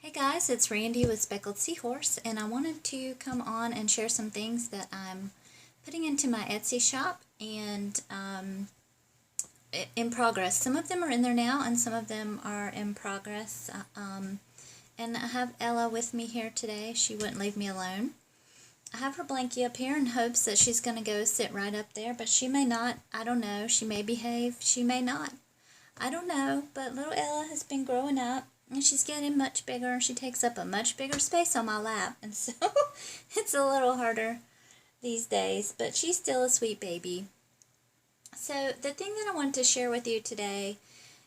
Hey guys, it's Randy with Speckled Seahorse, and I wanted to come on and share some things that I'm putting into my Etsy shop and in progress. Some of them are in there now, and some of them are in progress. And I have Ella with me here today. She wouldn't leave me alone. I have her blankie up here in hopes that she's going to go sit right up there, but she may not. I don't know. She may behave. She may not. I don't know, but little Ella has been growing up. And she's getting much bigger. She takes up a much bigger space on my lap. And so it's a little harder these days. But she's still a sweet baby. So the thing that I wanted to share with you today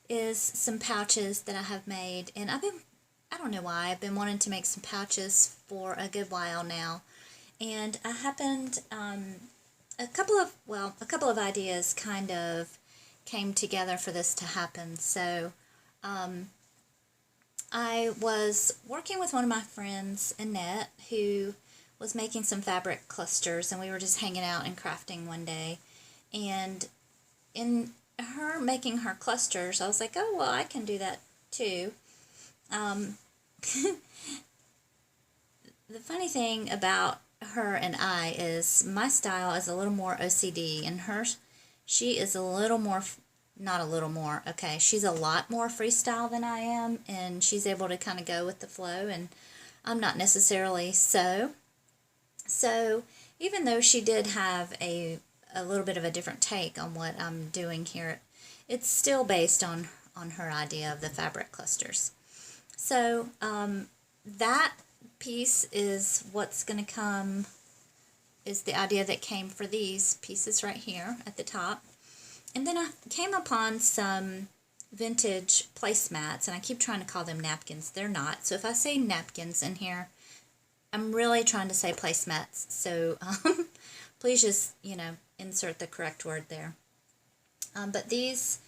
is some pouches that I have made. And I don't know why, I've been wanting to make some pouches for a good while now. And I happened, a couple of ideas kind of came together for this to happen. So, I was working with one of my friends, Annette, who was making some fabric clusters, and we were just hanging out and crafting one day. And in her making her clusters, I was like, oh, well, I can do that too. The funny thing about her and I is my style is a little more OCD, and she is a little more, not a little more, okay, she's a lot more freestyle than I am, and she's able to kind of go with the flow, and I'm not necessarily so. So even though she did have a little bit of a different take on what I'm doing here, it's still based on her idea of the fabric clusters. So that piece is what's going to come, is the idea that came for these pieces right here at the top. And then I came upon some vintage placemats, and I keep trying to call them napkins. They're not. So if I say napkins in here, I'm really trying to say placemats. So please just, insert the correct word there. But these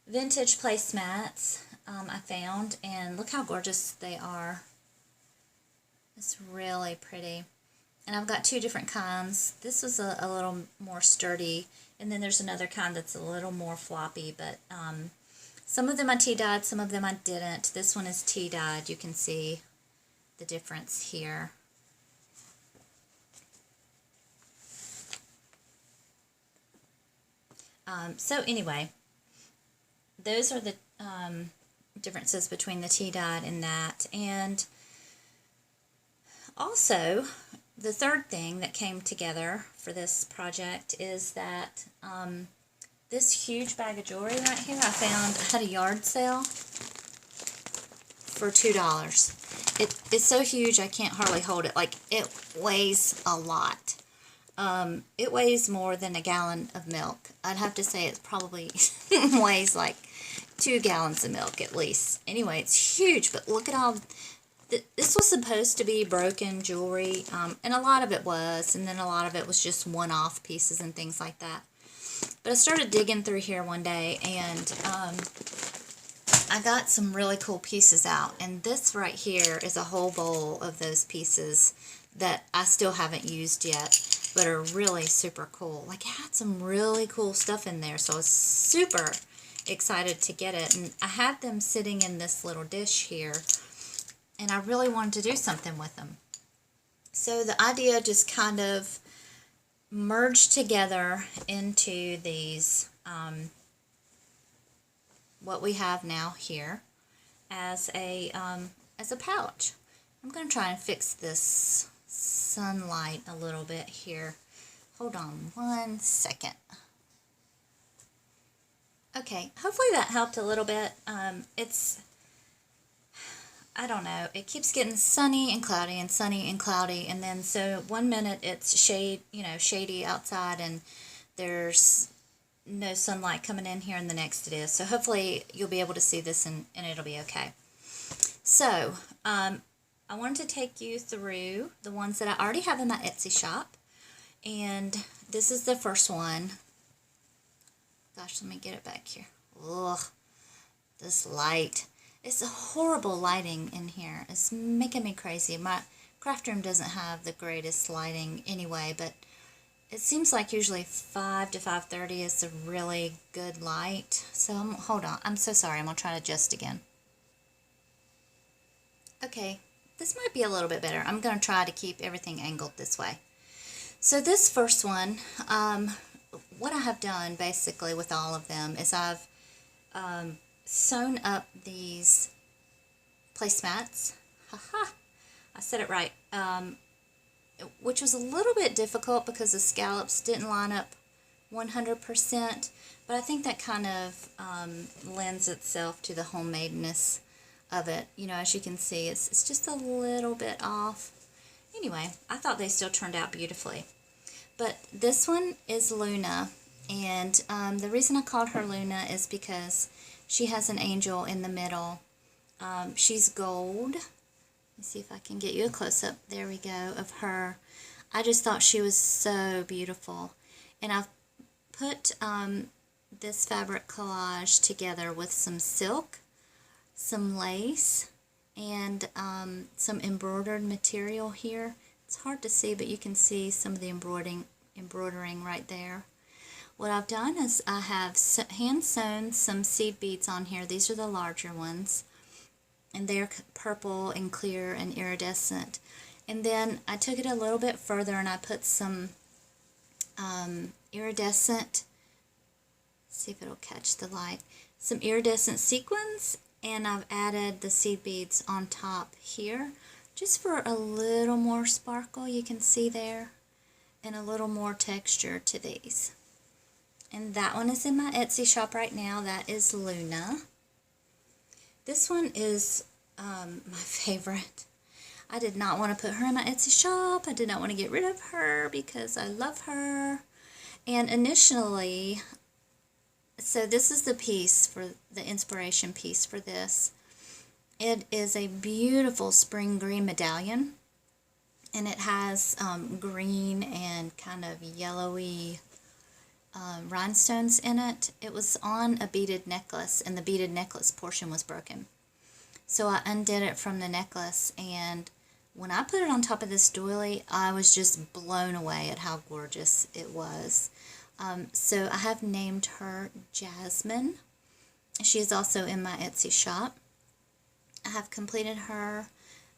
vintage placemats I found, and look how gorgeous they are. It's really pretty. And I've got two different kinds. This is a little more sturdy, and then there's another kind that's a little more floppy, but some of them I tea-dyed, some of them I didn't. This one is tea-dyed. You can see the difference here. So anyway, those are the differences between the tea-dyed and that. And also, the third thing that came together for this project is that this huge bag of jewelry right here I found at a yard sale for $2. It's so huge I can't hardly hold it. Like, it weighs a lot. It weighs more than a gallon of milk. I'd have to say it probably weighs like 2 gallons of milk at least. Anyway, it's huge, but look at all. This was supposed to be broken jewelry, and a lot of it was, and then a lot of it was just one-off pieces and things like that. But I started digging through here one day, and I got some really cool pieces out, and this right here is a whole bowl of those pieces that I still haven't used yet, but are really super cool. Like, it had some really cool stuff in there, so I was super excited to get it, and I have them sitting in this little dish here, and I really wanted to do something with them. So the idea just kind of merged together into these, what we have now here as a pouch. I'm going to try and fix this sunlight a little bit here. Hold on one second. Okay, hopefully that helped a little bit. I don't know, it keeps getting sunny and cloudy and sunny and cloudy, and then so one minute it's shady outside and there's no sunlight coming in here, and the next it is. So hopefully you'll be able to see this and it'll be okay. So I wanted to take you through the ones that I already have in my Etsy shop, and this is the first one. Gosh, let me get it back here. Ugh, this light. It's a horrible lighting in here. It's making me crazy. My craft room doesn't have the greatest lighting anyway, but it seems like usually 5 to 5:30 is a really good light. So hold on. I'm so sorry. I'm going to try to adjust again. Okay, this might be a little bit better. I'm going to try to keep everything angled this way. So this first one, what I have done basically with all of them is I've sewn up these placemats. Haha, I said it right. Which was a little bit difficult because the scallops didn't line up 100%, but I think that kind of lends itself to the homemadeness of it. You know, as you can see, it's just a little bit off. Anyway, I thought they still turned out beautifully. But this one is Luna, and the reason I called her Luna is because she has an angel in the middle. She's gold. Let me see if I can get you a close-up. There we go, of her. I just thought she was so beautiful. And I've put this fabric collage together with some silk, some lace, and some embroidered material here. It's hard to see, but you can see some of the embroidering right there. What I've done is I have hand sewn some seed beads on here. These are the larger ones, and they're purple and clear and iridescent. And then I took it a little bit further and I put some iridescent, see if it'll catch the light, some iridescent sequins, and I've added the seed beads on top here just for a little more sparkle, you can see there, and a little more texture to these. And that one is in my Etsy shop right now. That is Luna. This one is my favorite. I did not want to put her in my Etsy shop. I did not want to get rid of her because I love her. And initially, so this is the piece for the inspiration piece for this. It is a beautiful spring green medallion, and it has green and kind of yellowy rhinestones in it. It was on a beaded necklace, and the beaded necklace portion was broken. So I undid it from the necklace, and when I put it on top of this doily, I was just blown away at how gorgeous it was. So I have named her Jasmine. She is also in my Etsy shop. I have completed her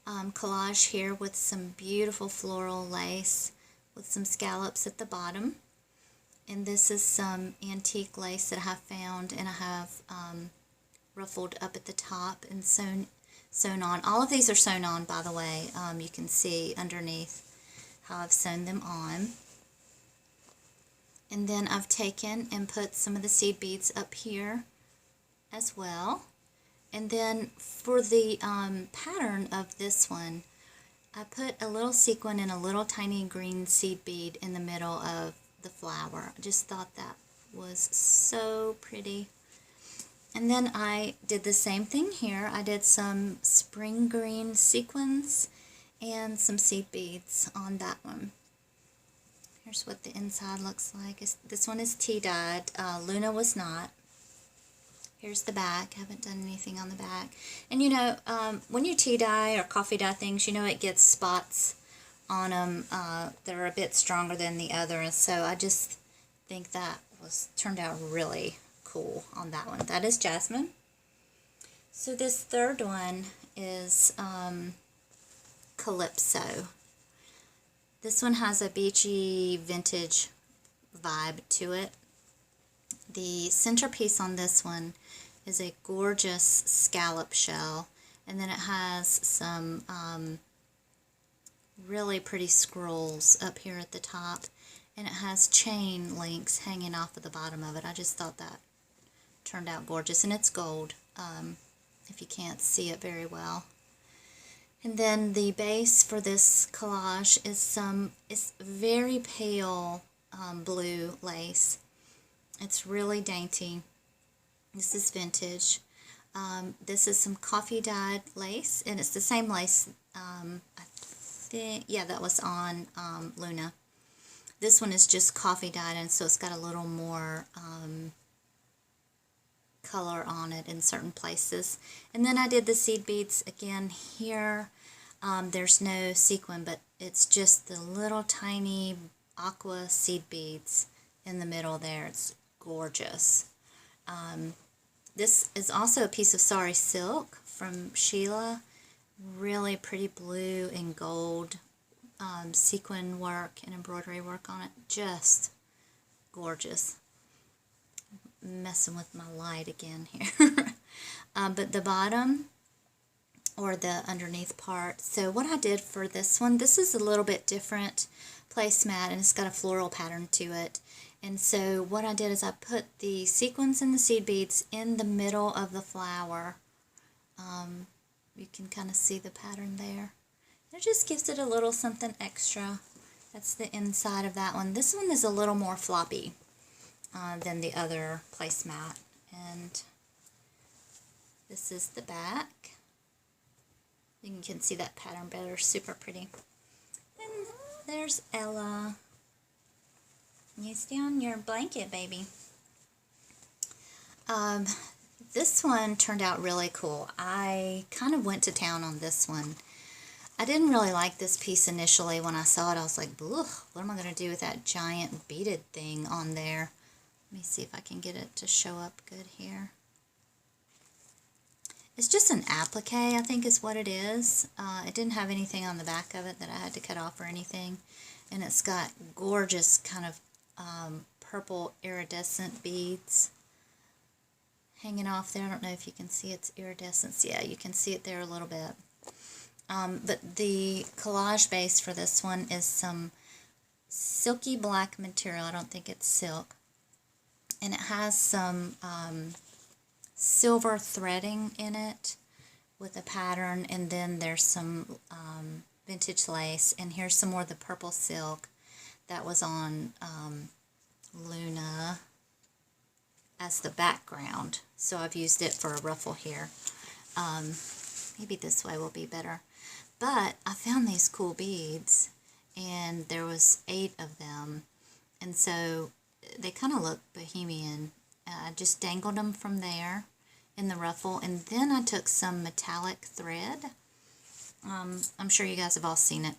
collage here with some beautiful floral lace with some scallops at the bottom. And this is some antique lace that I have found, and I have ruffled up at the top and sewn on. All of these are sewn on, by the way. You can see underneath how I've sewn them on. And then I've taken and put some of the seed beads up here as well. And then for the pattern of this one, I put a little sequin and a little tiny green seed bead in the middle of the flower. I just thought that was so pretty. And then I did the same thing here. I did some spring green sequins and some seed beads on that one. Here's what the inside looks like. This one is tea dyed. Luna was not. Here's the back. Haven't done anything on the back. And you know, when you tea dye or coffee dye things, you know it gets spots on them that are a bit stronger than the other. And so I just think that turned out really cool on that one. That is Jasmine. So this third one is Calypso. This one has a beachy vintage vibe to it. The centerpiece on this one is a gorgeous scallop shell, and then it has some really pretty scrolls up here at the top, and it has chain links hanging off of the bottom of it. I just thought that turned out gorgeous, and it's gold if you can't see it very well. And then the base for this collage is very pale blue lace. It's really dainty. This is vintage. This is some coffee dyed lace, and it's the same lace, I think, yeah, that was on Luna. This one is just coffee dyed, and so it's got a little more color on it in certain places. And then I did the seed beads again here. There's no sequin, but it's just the little tiny aqua seed beads in the middle there. It's gorgeous. This is also a piece of sari silk from Sheila. really pretty blue and gold sequin work and embroidery work on it. Just gorgeous. Messing with my light again here. But the bottom, or the underneath part, so what I did for this one, this is a little bit different placemat, and it's got a floral pattern to it. And so what I did is I put the sequins and the seed beads in the middle of the flower. You can kind of see the pattern there. It just gives it a little something extra. That's the inside of that one. This one is a little more floppy than the other placemat. And this is the back. You can see that pattern better. Super pretty. And there's Ella. You stay on your blanket, baby. This one turned out really cool. I kind of went to town on this one. I didn't really like this piece initially. When I saw it, I was like, ugh, what am I going to do with that giant beaded thing on there? Let me see if I can get it to show up good here. It's just an applique, I think is what it is. It didn't have anything on the back of it that I had to cut off or anything. And it's got gorgeous kind of purple iridescent beads hanging off there. I don't know if you can see its iridescence. Yeah, you can see it there a little bit. But the collage base for this one is some silky black material. I don't think it's silk. And it has some silver threading in it with a pattern, and then there's some vintage lace, and here's some more of the purple silk that was on Luna as the background. So I've used it for a ruffle here. Maybe this way will be better. But I found these cool beads, and there was 8 of them, and so they kind of look bohemian. I just dangled them from there in the ruffle, and then I took some metallic thread. I'm sure you guys have all seen it.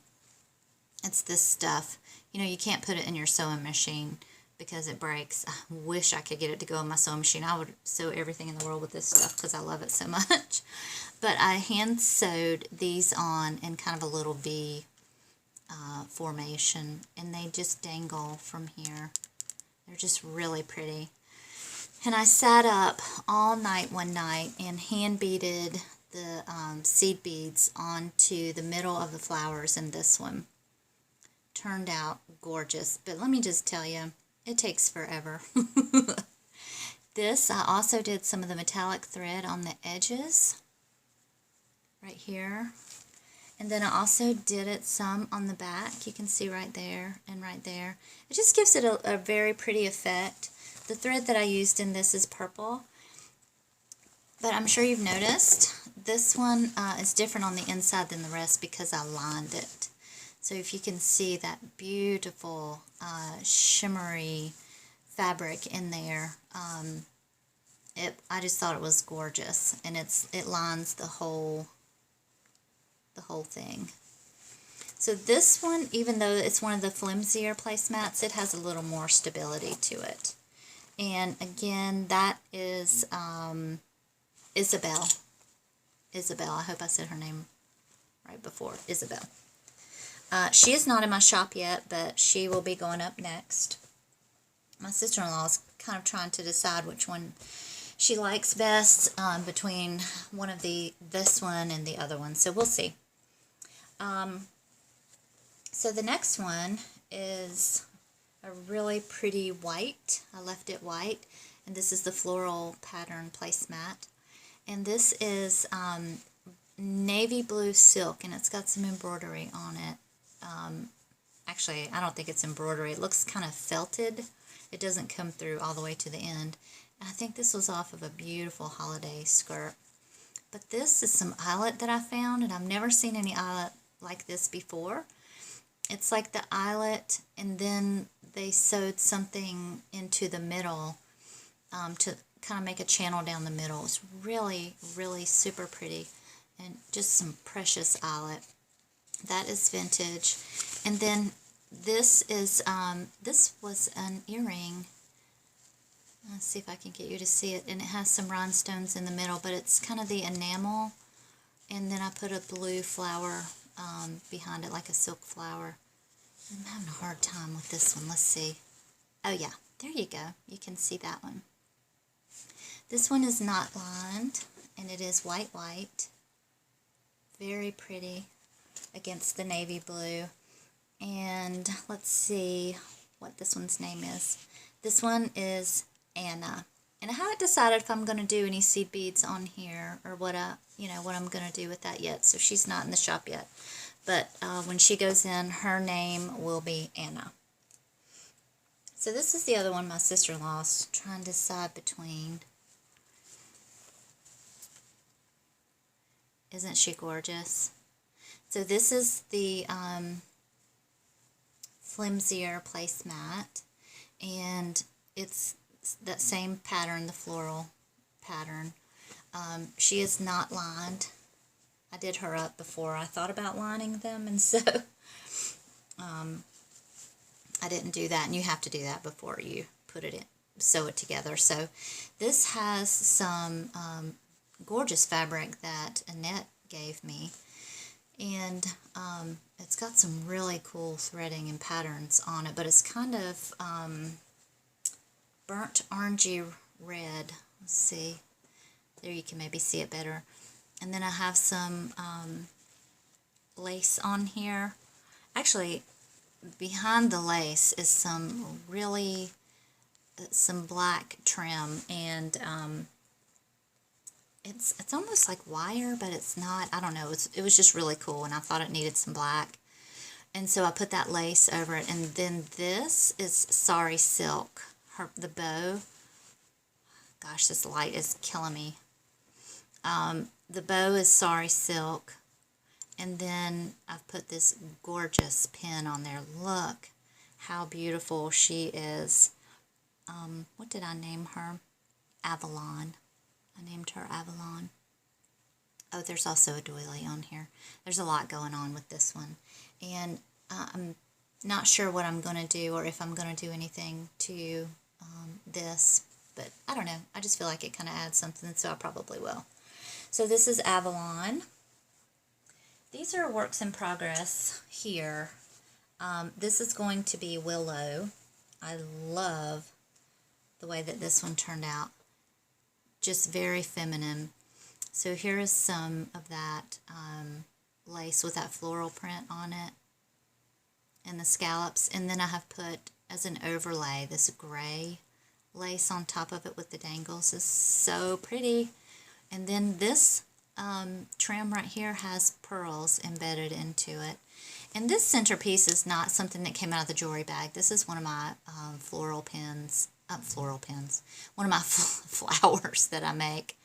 It's this stuff. You know, you can't put it in your sewing machine because it breaks. I wish I could get it to go in my sewing machine. I would sew everything in the world with this stuff because I love it so much. But I hand sewed these on in kind of a little V formation, and they just dangle from here. They're just really pretty. And I sat up all night one night and hand beaded the seed beads onto the middle of the flowers in this one. Turned out gorgeous, but let me just tell you, it takes forever. This, I also did some of the metallic thread on the edges, right here. And then I also did it some on the back. You can see right there and right there. It just gives it a very pretty effect. The thread that I used in this is purple, but I'm sure you've noticed this one is different on the inside than the rest because I lined it. So if you can see that beautiful shimmery fabric in there, I just thought it was gorgeous, and it lines the whole thing. So this one, even though it's one of the flimsier placemats, it has a little more stability to it. And again, that is Isabel. Isabel, I hope I said her name right before. Isabel. She is not in my shop yet, but she will be going up next. My sister-in-law is kind of trying to decide which one she likes best between this one and the other one. So we'll see. So the next one is a really pretty white. I left it white, and this is the floral pattern placemat. And this is navy blue silk, and it's got some embroidery on it. Actually, I don't think it's embroidery. It looks kind of felted. It doesn't come through all the way to the end. And I think this was off of a beautiful holiday skirt. But this is some eyelet that I found, and I've never seen any eyelet like this before. It's like the eyelet, and then they sewed something into the middle to kind of make a channel down the middle. It's really, really super pretty, and just some precious eyelet. That is vintage. And then this is this was an earring. Let's see if I can get you to see it. And it has some rhinestones in the middle, but it's kind of the enamel And then I put a blue flower behind it, like a silk flower. I'm having a hard time with this one. Let's see. Oh yeah, there you go. You can see that one. This one is not lined, and it is white. Very pretty against the navy blue. And let's see what this one's name is. This one is Anna. And I haven't decided if I'm going to do any seed beads on here or what I'm going to do with that yet. So she's not in the shop yet. But when she goes in, her name will be Anna. So this is the other one my sister-in-law is trying to decide between. Isn't she gorgeous? So this is the flimsier placemat, and it's that same pattern, the floral pattern. She is not lined. I did her up before I thought about lining them, and so I didn't do that, and you have to do that before you put it in, sew it together. So this has some gorgeous fabric that Annette gave me, and it's got some really cool threading and patterns on it, but it's kind of burnt orangey red. Let's see, there you can maybe see it better. And then I have some lace on here. Actually, behind the lace is some black trim, and it's almost like wire, but it's not. I don't know. It was just really cool, and I thought it needed some black. And so I put that lace over it, and then this is sari silk. The bow. Gosh, this light is killing me. The bow is sari silk, and then I've put this gorgeous pin on there. Look how beautiful she is. What did I name her? Avalon. I named her Avalon. Oh, there's also a doily on here. There's a lot going on with this one. And I'm not sure what I'm going to do, or if I'm going to do anything to this. But I don't know. I just feel like it kind of adds something, so I probably will. So this is Avalon. These are works in progress here. This is going to be Willow. I love the way that this one turned out. Just very feminine. So here is some of that lace with that floral print on it, and the scallops. And then I have put, as an overlay, this gray lace on top of it with the dangles. Is so pretty. And then this trim right here has pearls embedded into it. And this centerpiece is not something that came out of the jewelry bag. This is one of my floral pins. One of my flowers that I make.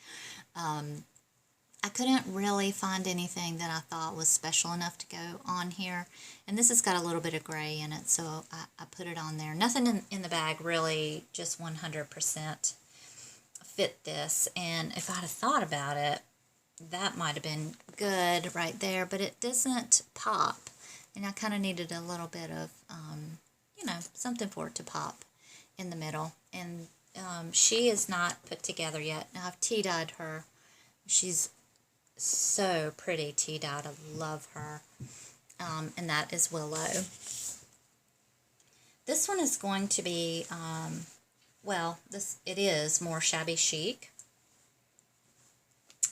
I couldn't really find anything that I thought was special enough to go on here. And this has got a little bit of gray in it, so I put it on there. Nothing in the bag really just 100% fit this. And if I'd have thought about it, that might have been good right there, but it doesn't pop. And I kind of needed a little bit of, something for it to pop in the middle. And she is not put together yet. Now I've tea-dyed her. She's so pretty tea-dyed. I love her. And that is Willow. This one is going to be, it is more shabby chic.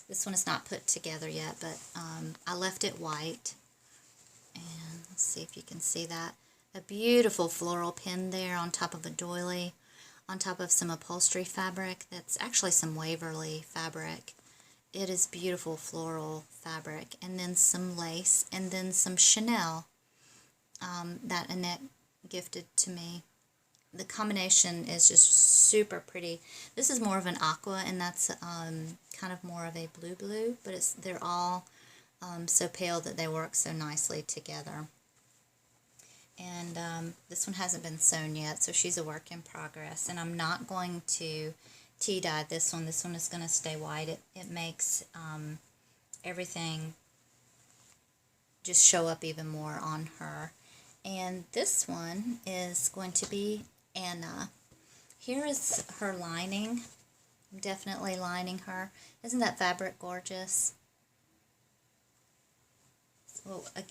This one is not put together yet, but I left it white. And let's see if you can see that. A beautiful floral pin there on top of a doily, on top of some upholstery fabric. That's actually some Waverly fabric. It is beautiful floral fabric. And then some lace, and then some Chanel that Annette gifted to me. The combination is just super pretty. This is more of an aqua, and that's kind of more of a blue, but they're all so pale that they work so nicely together. And this one hasn't been sewn yet, so she's a work in progress. And I'm not going to tea-dye this one. This one is going to stay white. It makes everything just show up even more on her. And this one is going to be Anna. Here is her lining. I'm definitely lining her. Isn't that fabric gorgeous?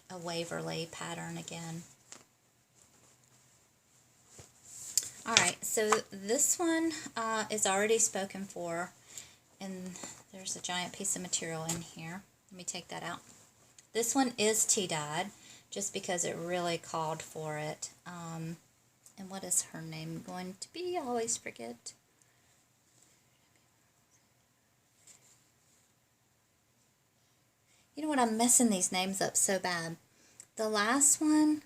a Waverly pattern again. Alright, so this one is already spoken for, and there's a giant piece of material in here. Let me take that out. This one is tea-dyed, just because it really called for it. And what is her name going to be? I always forget. You know what? I'm messing these names up so bad. The last one,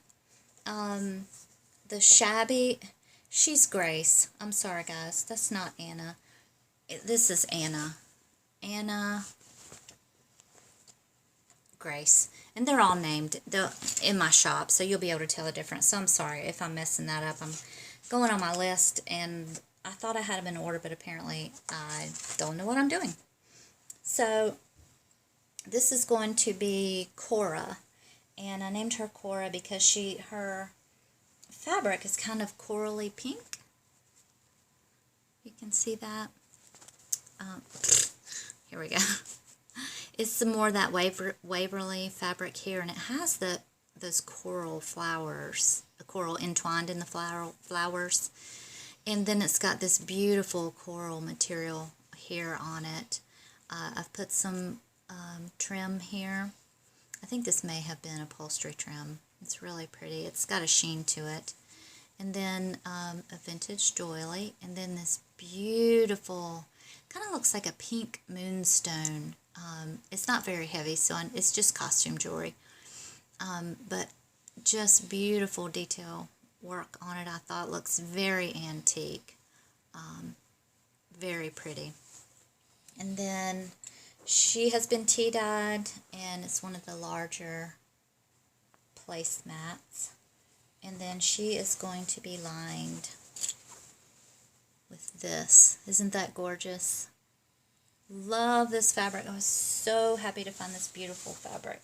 the shabby, she's Grace. I'm sorry, guys. That's not Anna. This is Anna. Anna, Grace. And they're all named in my shop, so you'll be able to tell the difference. So I'm sorry if I'm messing that up. I'm going on my list, and I thought I had them in order, but apparently I don't know what I'm doing. So this is going to be Cora, and I named her Cora because her fabric is kind of corally pink. You can see that. Here we go. It's some more of that Waverly fabric here, and it has those coral flowers, the coral entwined in the flowers, and then it's got this beautiful coral material here on it. I've put some trim here. I think this may have been upholstery trim. It's really pretty. It's got a sheen to it. And then a vintage doily, and then this beautiful, kind of looks like a pink moonstone. It's not very heavy, so it's just costume jewelry. But just beautiful detail work on it. I thought looks very antique. Very pretty. And then she has been tea-dyed, and it's one of the larger placemats. And then she is going to be lined with this. Isn't that gorgeous? Love this fabric. I was so happy to find this beautiful fabric.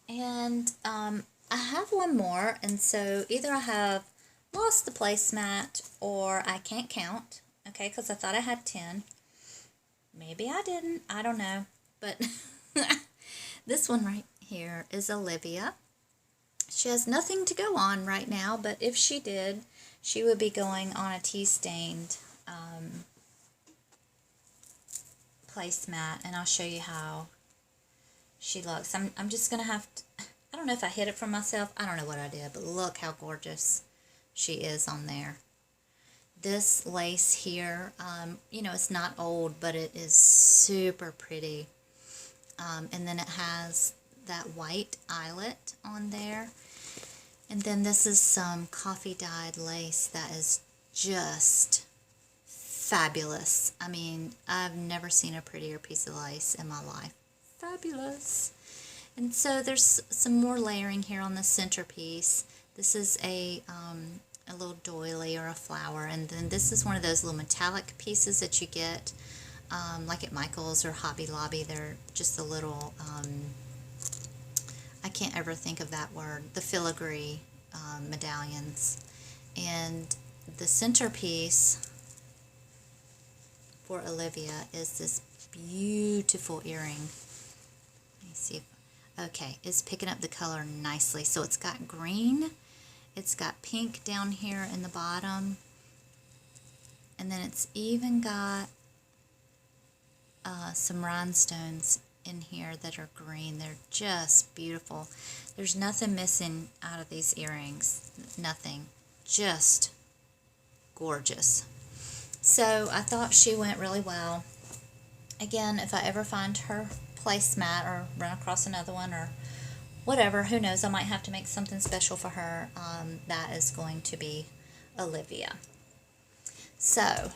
And I have one more, and so either I have lost the placemat or I can't count, okay, because I thought I had 10. Maybe I didn't. I don't know. But this one right here is Olivia. She has nothing to go on right now, but if she did, she would be going on a tea-stained placemat, and I'll show you how she looks. I'm just going to have to, I don't know if I hid it from myself. I don't know what I did, but look how gorgeous she is on there. This lace here, you know, it's not old, but it is super pretty. And then it has that white eyelet on there. And then this is some coffee dyed lace that is just fabulous. I mean, I've never seen a prettier piece of lace in my life. Fabulous. And so there's some more layering here on the centerpiece. This is a little doily or a flower, and then this is one of those little metallic pieces that you get like at Michael's or Hobby Lobby. They're just a little, I can't ever think of that word, the filigree medallions. And the centerpiece for Olivia is this beautiful earring. Let me see if, okay, it's picking up the color nicely. So it's got green, it's got pink down here in the bottom, and then it's even got some rhinestones in here that are green. They're just beautiful. There's nothing missing out of these earrings. Nothing. Just gorgeous. So I thought she went really well. Again, if I ever find her placemat or run across another one or whatever, who knows, I might have to make something special for her. That is going to be Olivia. So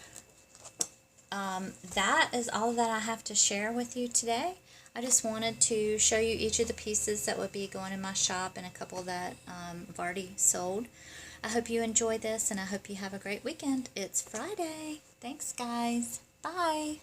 that is all that I have to share with you today. I just wanted to show you each of the pieces that would be going in my shop and a couple that I've already sold. I hope you enjoy this, and I hope you have a great weekend. It's Friday. Thanks, guys. Bye.